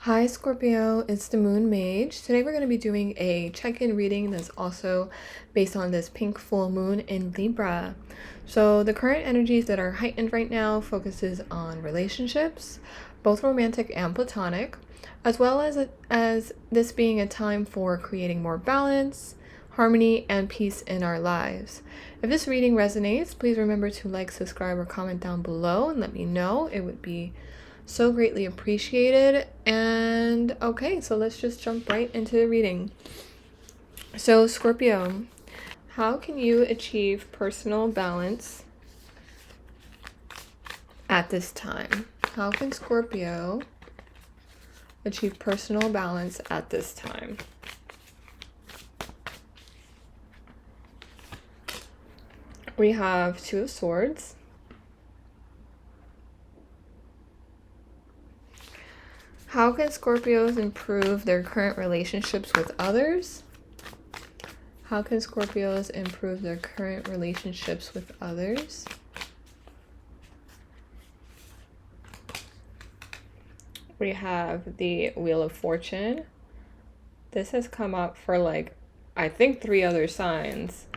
Hi Scorpio, it's the Moon Mage. Today we're going to be doing a check-in reading that's also based on this pink full moon in Libra. So the current energies that are heightened right now focuses on relationships, both romantic and platonic, as well as this being a time for creating more balance, harmony, and peace in our lives. If this reading resonates, please remember to like, subscribe, or comment down below and let me know. It would be so greatly appreciated. And okay, so let's just jump right into the reading. So Scorpio, how can you achieve personal balance at this time? How can Scorpio achieve personal balance at this time? We have Two of Swords, how can Scorpios improve their current relationships with others? How can Scorpios improve their current relationships with others? We have the Wheel of Fortune. This has come up for I think 3 other signs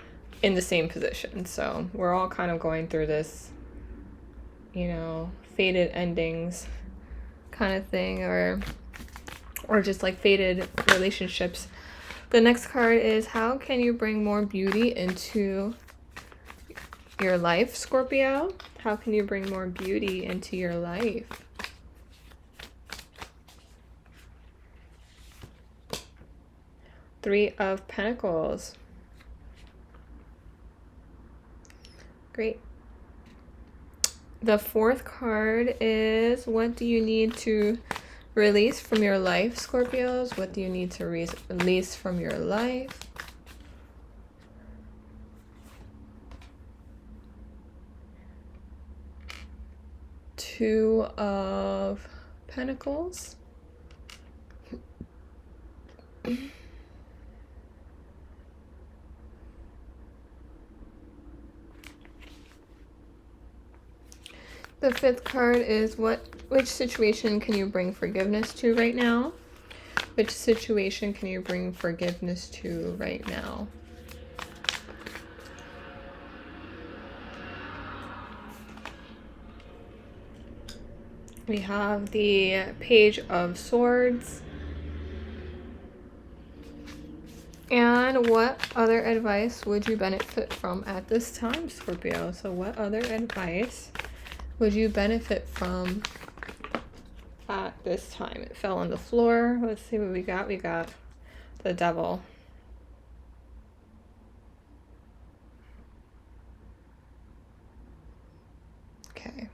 in the same position. So we're all kind of going through this, fated endings kind of thing, or just like fated relationships. The next card is, how can you bring more beauty into your life, Scorpio? How can you bring more beauty into your life? Three of Pentacles. Great. The fourth card is, what do you need to release from your life, Scorpios? What do you need to release from your life? Two of Pentacles. The fifth card is, which situation can you bring forgiveness to right now? Which situation can you bring forgiveness to right now? We have the Page of Swords. And what other advice would you benefit from at this time, Scorpio? So what other advice would you benefit from at this time? It fell on the floor. Let's see what we got. We got the Devil. Okay.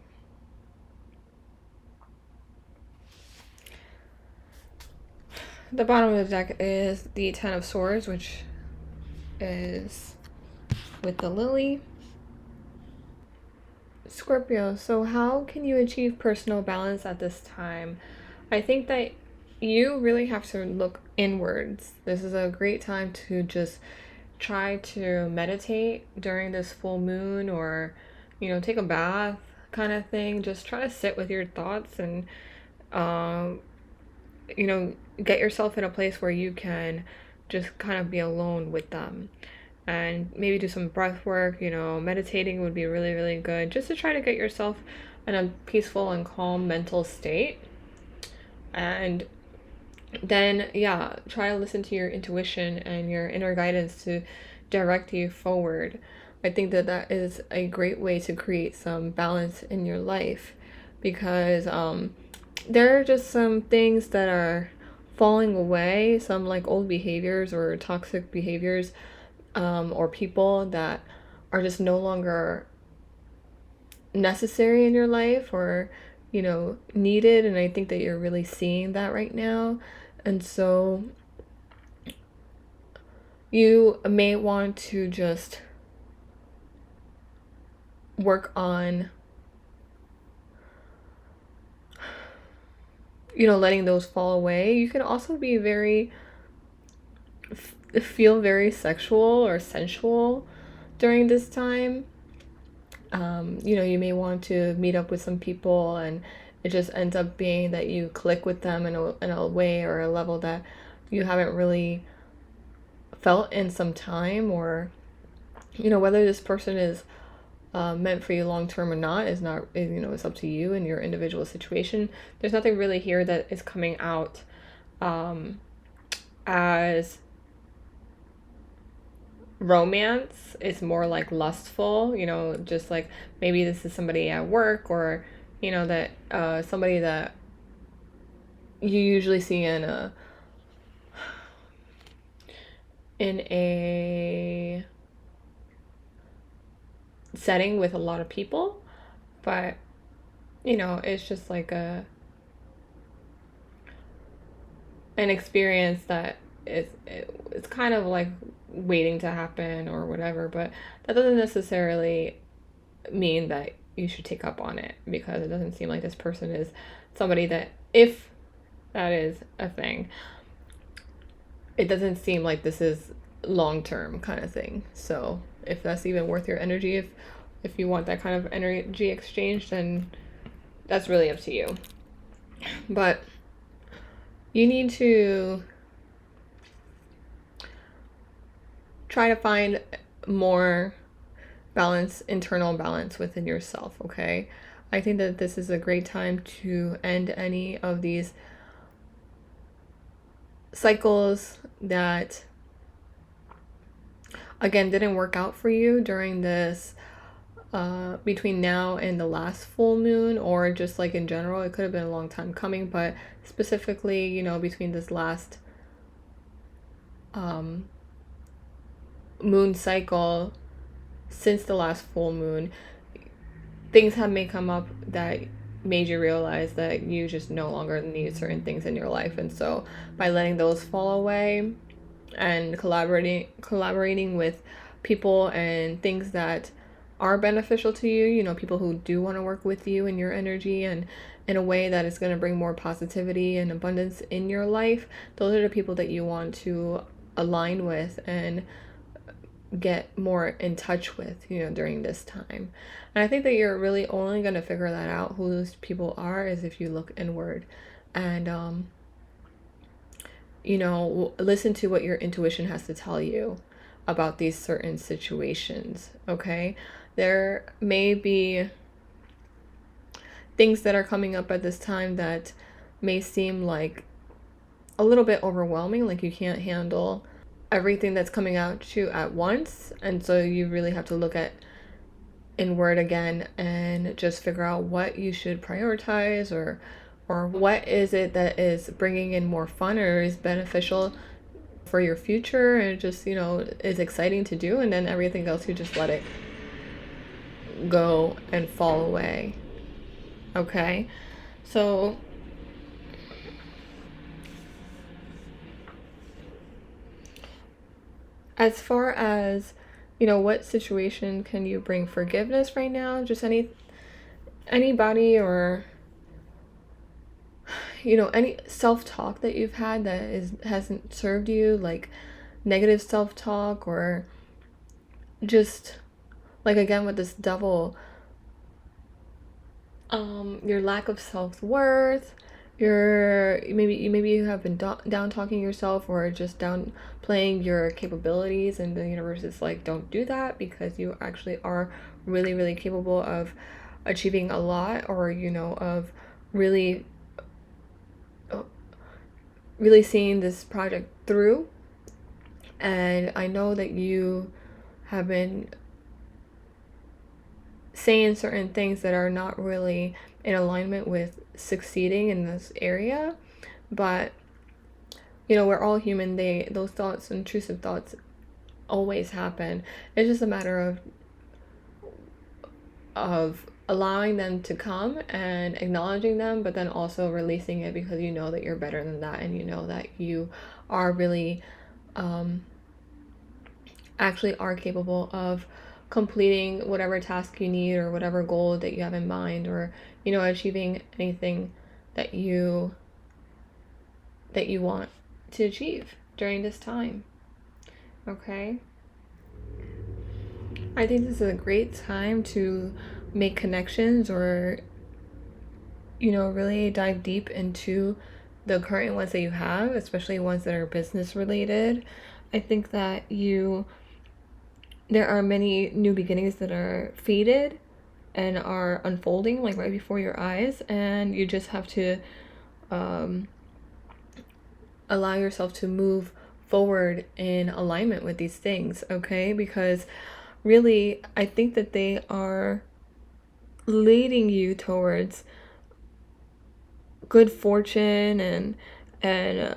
The bottom of the deck is the Ten of Swords, which is with the Lily. Scorpio, so how can you achieve personal balance at this time? I think that you really have to look inwards. This is a great time to just try to meditate during this full moon, or take a bath kind of thing. Just try to sit with your thoughts and get yourself in a place where you can just kind of be alone with them, and maybe do some breath work. Meditating would be really, really good, just to try to get yourself in a peaceful and calm mental state. And then, yeah, try to listen to your intuition and your inner guidance to direct you forward. I think that that is a great way to create some balance in your life, because there are just some things that are falling away, some old behaviors or toxic behaviors, or people that are just no longer necessary in your life, or needed. And I think that you're really seeing that right now. And so you may want to just work on letting those fall away. You can also be feel very sexual or sensual during this time. You may want to meet up with some people and it just ends up being that you click with them in a way or a level that you haven't really felt in some time, or whether this person is meant for you long term or not is not, it's up to you and your individual situation. There's nothing really here that is coming out as romance. It's more like lustful, just like maybe this is somebody at work, or that somebody that you usually see in a setting with a lot of people, but it's just like an experience that it's kind of like waiting to happen or whatever, but that doesn't necessarily mean that you should take up on it, because it doesn't seem like this person is somebody that, if that is a thing, it doesn't seem like this is long-term kind of thing. So if that's even worth your energy, if you want that kind of energy exchange, then that's really up to you. But you need to try to find more balance, internal balance within yourself, okay? I think that this is a great time to end any of these cycles that, again, didn't work out for you during this between now and the last full moon, or just like in general. It could have been a long time coming, but specifically, between this last moon cycle, since the last full moon, things may come up that made you realize that you just no longer need certain things in your life. And so by letting those fall away and collaborating with people and things that are beneficial to you, people who do want to work with you and your energy, and in a way that is going to bring more positivity and abundance in your life, those are the people that you want to align with and get more in touch with, during this time. And I think that you're really only going to figure that out, who those people are, is if you look inward and listen to what your intuition has to tell you about these certain situations. Okay, there may be things that are coming up at this time that may seem like a little bit overwhelming, like you can't handle everything that's coming at you at once, and so you really have to look at inward again and just figure out what you should prioritize, or what is it that is bringing in more fun or is beneficial for your future, and just is exciting to do, and then everything else you just let it go and fall away. Okay, so as far as what situation can you bring forgiveness right now? Just anybody, or any self-talk that you've had that hasn't served you, like negative self-talk, or just like, again, with this devil, your lack of self-worth, maybe you have been down talking yourself, or just downplaying your capabilities, and the universe is like, don't do that, because you actually are really, really capable of achieving a lot, or of really seeing this project through. And I know that you have been saying certain things that are not really in alignment with succeeding in this area, but we're all human. Those thoughts, intrusive thoughts, always happen. It's just a matter of allowing them to come and acknowledging them, but then also releasing it, because you know that you're better than that, and you know that you are really actually are capable of completing whatever task you need, or whatever goal that you have in mind, or achieving anything that you want to achieve during this time. Okay, I think this is a great time to make connections, or really dive deep into the current ones that you have, especially ones that are business related. I think that there are many new beginnings that are faded and are unfolding like right before your eyes, and you just have to allow yourself to move forward in alignment with these things, okay? Because really, I think that they are leading you towards good fortune and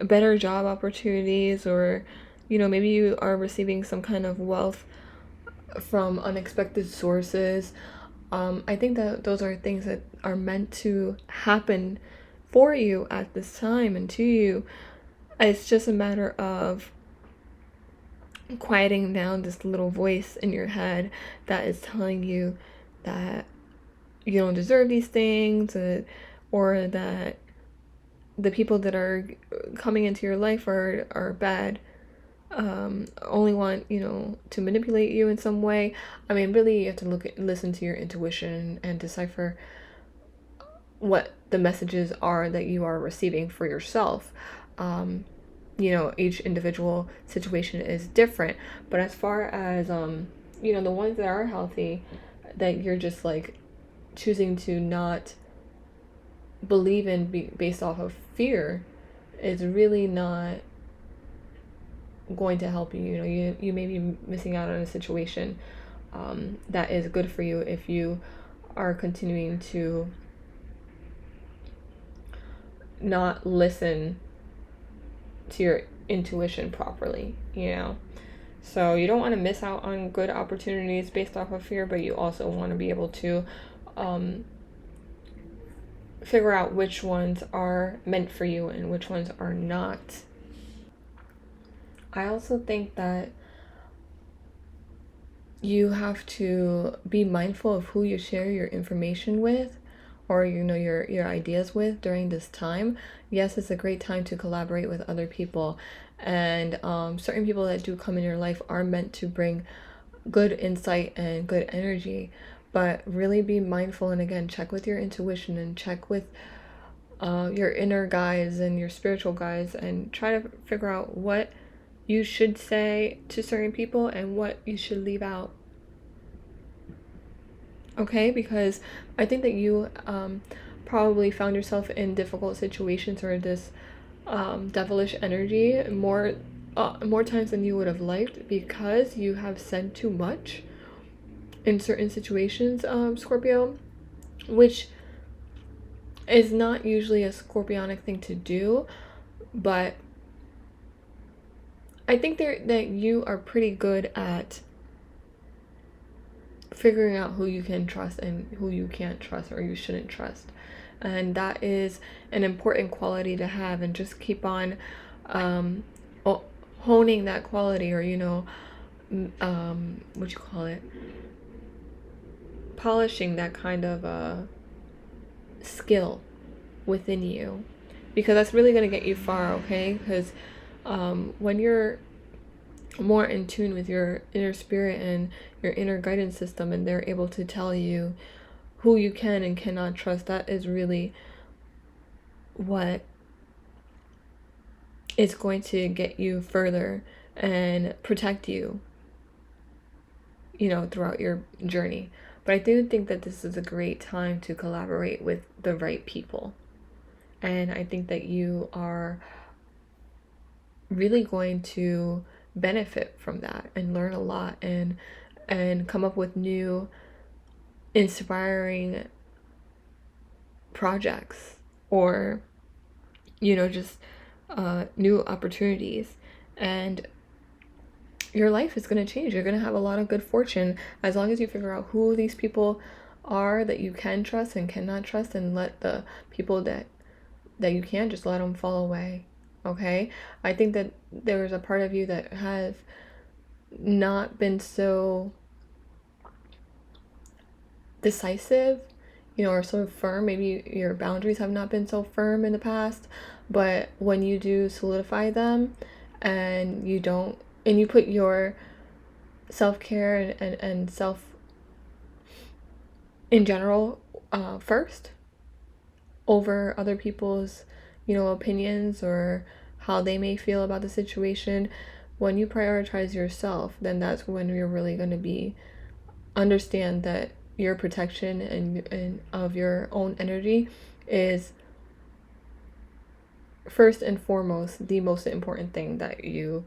better job opportunities, or maybe you are receiving some kind of wealth from unexpected sources. I think that those are things that are meant to happen for you at this time and to you. It's just a matter of quieting down this little voice in your head that is telling you that you don't deserve these things, or that the people that are coming into your life are bad, only want to manipulate you in some way. I mean, really, you have to listen to your intuition and decipher what the messages are that you are receiving for yourself. Each individual situation is different, but as far as the ones that are healthy, that you're just like choosing to not believe in based off of fear, is really not going to help you. You may be missing out on a situation that is good for you if you are continuing to not listen to your intuition properly, So you don't want to miss out on good opportunities based off of fear, but you also want to be able to figure out which ones are meant for you and which ones are not. I also think that you have to be mindful of who you share your information with, or your ideas with during this time. Yes, it's a great time to collaborate with other people, and certain people that do come in your life are meant to bring good insight and good energy. But really be mindful, and again, check with your intuition and check with your inner guides and your spiritual guides, and try to figure out what you should say to certain people and what you should leave out. Okay, because I think that you probably found yourself in difficult situations, or this devilish energy more times than you would have liked, because you have said too much in certain situations, Scorpio, which is not usually a Scorpionic thing to do, but I think that you are pretty good at figuring out who you can trust and who you can't trust or you shouldn't trust. And that is an important quality to have, and just keep on honing that quality, or what you call it, polishing that kind of skill within you, because that's really going to get you far. Okay, because when you're more in tune with your inner spirit and your inner guidance system, and they're able to tell you who you can and cannot trust, that is really what is going to get you further and protect you, throughout your journey. But I do think that this is a great time to collaborate with the right people. And I think that you are really going to benefit from that and learn a lot, and come up with new inspiring projects, or just new opportunities, and your life is going to change. You're going to have a lot of good fortune as long as you figure out who these people are that you can trust and cannot trust, and let the people that you can, just let them fall away. Okay, I think that there is a part of you that has not been so decisive, or so firm. Maybe your boundaries have not been so firm in the past, but when you do solidify them, and you put your self-care and self in general first, over other people's, opinions or how they may feel about the situation. When you prioritize yourself, then that's when you're really going to understand that your protection and of your own energy is first and foremost the most important thing that you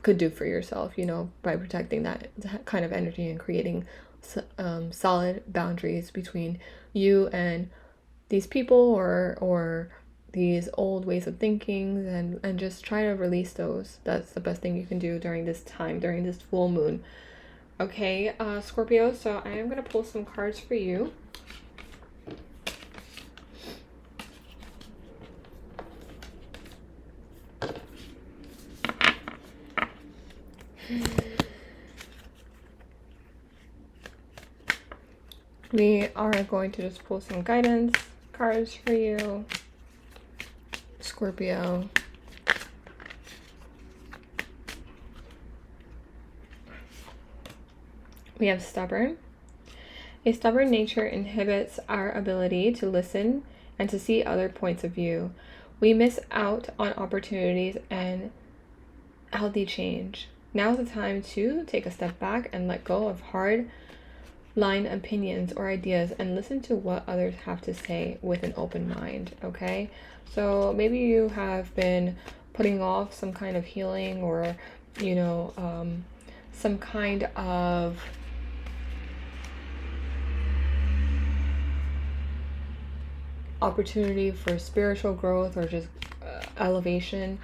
could do for yourself, by protecting that kind of energy and creating solid boundaries between you and these people or these old ways of thinking, and just try to release those. That's the best thing you can do during this time, during this full moon. Okay, Scorpio, so I am going to pull some cards for you. We are going to just pull some guidance cards for you, Scorpio. We have stubborn. A stubborn nature inhibits our ability to listen and to see other points of view. We miss out on opportunities and healthy change. Now is the time to take a step back and let go of hard line opinions or ideas and listen to what others have to say with an open mind. Okay, so maybe you have been putting off some kind of healing or some kind of opportunity for spiritual growth or just elevation,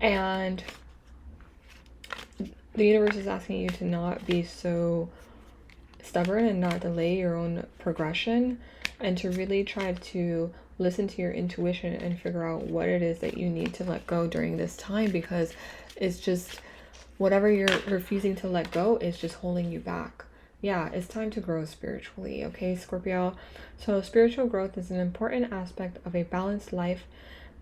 and the universe is asking you to not be so stubborn and not delay your own progression, and to really try to listen to your intuition and figure out what it is that you need to let go during this time, because it's just whatever you're refusing to let go is just holding you back. Yeah, it's time to grow spiritually, okay, Scorpio? So spiritual growth is an important aspect of a balanced life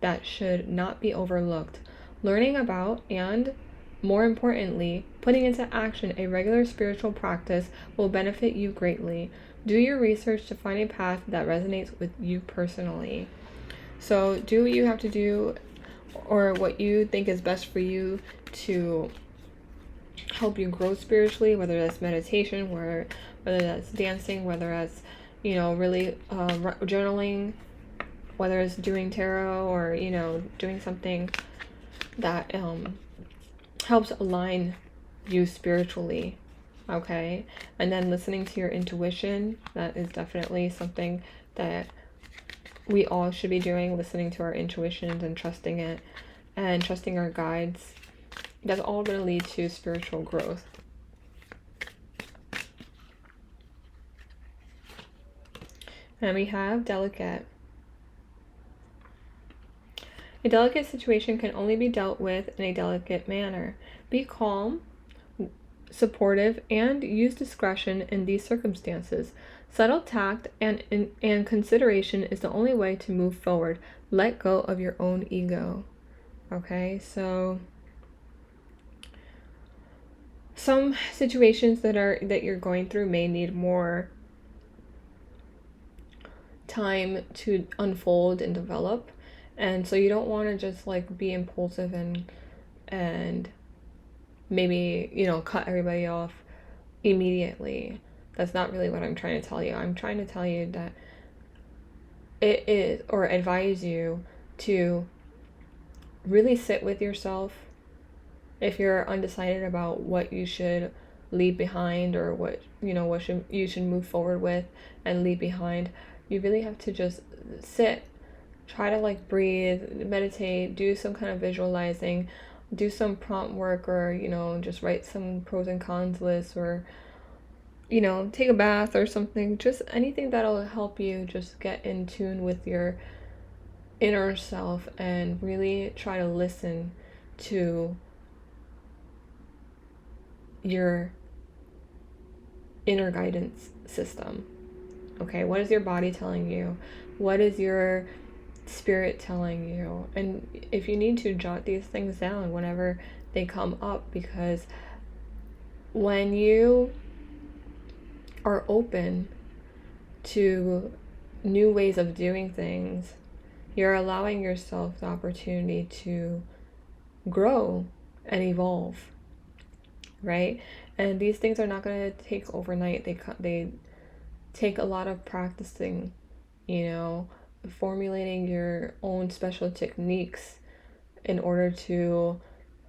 that should not be overlooked. Learning about and, more importantly, putting into action a regular spiritual practice will benefit you greatly. Do your research to find a path that resonates with you personally. So do what you have to do, or what you think is best for you to help you grow spiritually, whether that's meditation, whether that's dancing, whether that's, really journaling, whether it's doing tarot, or, doing something that helps align you spiritually. Okay, and then listening to your intuition, that is definitely something that we all should be doing, listening to our intuitions and trusting it and trusting our guides. That's all going to lead to spiritual growth. And we have delicate. A delicate situation can only be dealt with in a delicate manner. Be calm, supportive, and use discretion in these circumstances. Subtle tact and consideration is the only way to move forward. Let go of your own ego. Okay, so some situations that you're going through may need more time to unfold and develop, and so you don't want to just like be impulsive and maybe cut everybody off immediately. That's not really what I'm trying to tell you. I'm trying to tell you that it is, or advise you to really sit with yourself. If you're undecided about what you should leave behind, or what you should move forward with and leave behind, you really have to just sit, try to like breathe, meditate, do some kind of visualizing, do some prompt work, or just write some pros and cons lists, or take a bath or something, just anything that'll help you just get in tune with your inner self and really try to listen to your inner guidance system. Okay, what is your body telling you? What is your spirit telling you? And if you need to, jot these things down whenever they come up, because when you are open to new ways of doing things, you're allowing yourself the opportunity to grow and evolve, right? And these things are not going to take overnight. They take a lot of practicing, you know, formulating your own special techniques in order to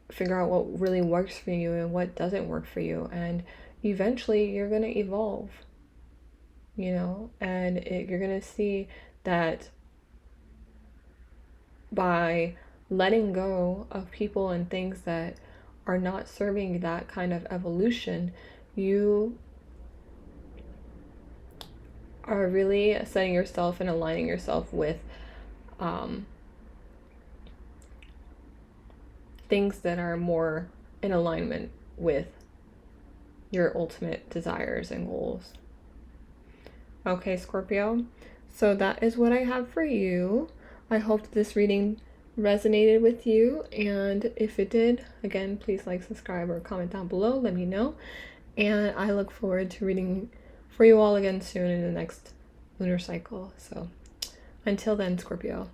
figure out what really works for you and what doesn't work for you. And eventually you're going to evolve, you know, and you're going to see that by letting go of people and things that are not serving that kind of evolution, you are really setting yourself and aligning yourself with things that are more in alignment with your ultimate desires and goals. Okay, Scorpio, so that is what I have for you. I hope this reading resonated with you, and if it did, again, please like, subscribe, or comment down below. Let me know, and I look forward to reading for you all again soon in the next lunar cycle. So until then, Scorpio.